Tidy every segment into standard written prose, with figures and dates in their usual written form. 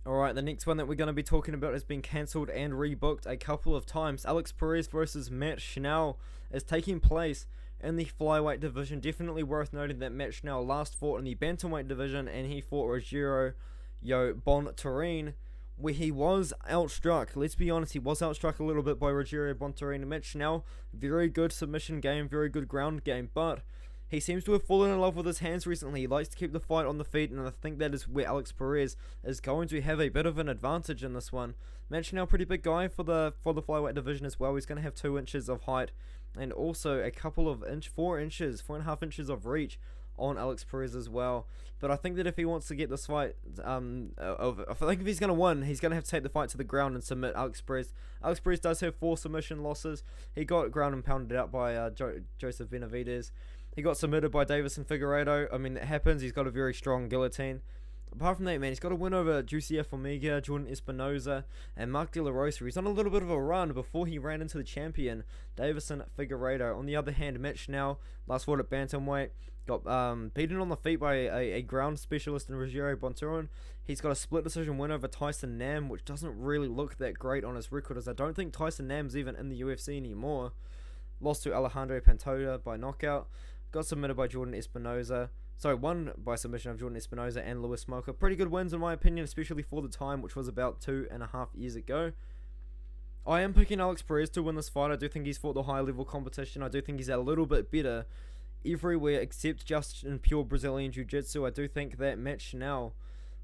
Alright, the next one that we're going to be talking about has been cancelled and rebooked a couple of times. Alex Perez versus Matt Schnell is taking place in the flyweight division. Definitely worth noting that Matt Schnell last fought in the bantamweight division, and he fought Rogerio Bontorin, where he was outstruck. Let's be honest, he was outstruck a little bit by Rogerio Bontorin. Matt Schnell, very good submission game, very good ground game, but he seems to have fallen in love with his hands recently. He likes to keep the fight on the feet, and I think that is where Alex Perez is going to have a bit of an advantage in this one. Matt Schnell, pretty big guy for the flyweight division as well. He's going to have 2 inches of height and also a couple of 4.5 inches of reach on Alex Perez as well. But I think that if he wants to get this fight, I think if he's going to win, he's going to have to take the fight to the ground and submit Alex Perez. Alex Perez does have 4 submission losses. He got ground and pounded out by Joseph Benavidez. He got submitted by Davison Figueiredo. I mean, it happens. He's got a very strong guillotine. Apart from that, man, he's got a win over Jussier Omega, Jordan Espinoza, and Mark De La Rosa. He's on a little bit of a run before he ran into the champion, Davison Figueiredo. On the other hand, Matt Schnell, last fought at bantamweight, got beaten on the feet by a ground specialist in Rogerio Bontorin. He's got a split decision win over Tyson Nam, which doesn't really look that great on his record, as I don't think Tyson Nam's even in the UFC anymore. Lost to Alejandro Pantoja by knockout. Got submitted by Jordan Espinoza. Won by submission of Jordan Espinoza and Lewis Smoker. Pretty good wins in my opinion, especially for the time, which was about 2.5 years ago. I am picking Alex Perez to win this fight. I do think he's fought the high level competition. I do think he's a little bit better everywhere except just in pure Brazilian Jiu-Jitsu. I do think that Matt Schnell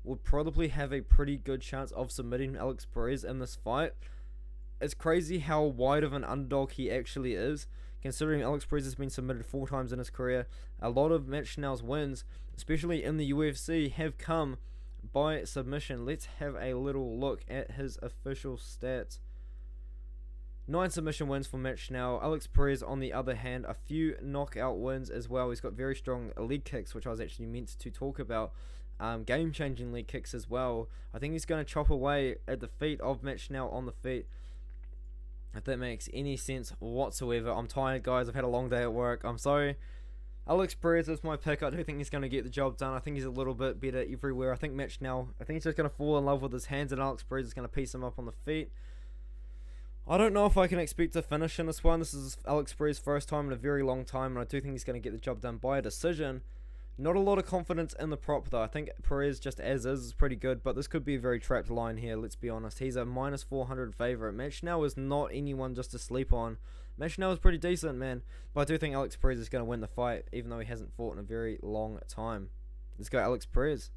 would probably have a pretty good chance of submitting Alex Perez in this fight. It's crazy how wide of an underdog he actually is, considering Alex Perez has been submitted 4 times in his career. A lot of Matt Schnell's wins, especially in the UFC, have come by submission. Let's have a little look at his official stats. 9 submission wins for Matt Schnell. Alex Perez, on the other hand, a few knockout wins as well. He's got very strong leg kicks, which I was actually meant to talk about. Game-changing leg kicks as well. I think he's going to chop away at the feet of Matt Schnell on the feet, if that makes any sense whatsoever. I'm tired, guys. I've had a long day at work. I'm sorry. Alex Perez is my pick. I do think he's going to get the job done. I think he's a little bit better everywhere. I think Matt Schnell, I think he's just going to fall in love with his hands, and Alex Perez is going to piece him up on the feet. I don't know if I can expect to finish in this one. This is Alex Perez's first time in a very long time, and I do think he's going to get the job done by a decision. Not a lot of confidence in the prop, though. I think Perez, just as is pretty good, but this could be a very trapped line here, let's be honest. He's a minus 400 favorite. Matt Schnell is not anyone just to sleep on. Matt Schnell is pretty decent, man, but I do think Alex Perez is going to win the fight, even though he hasn't fought in a very long time. Let's go Alex Perez.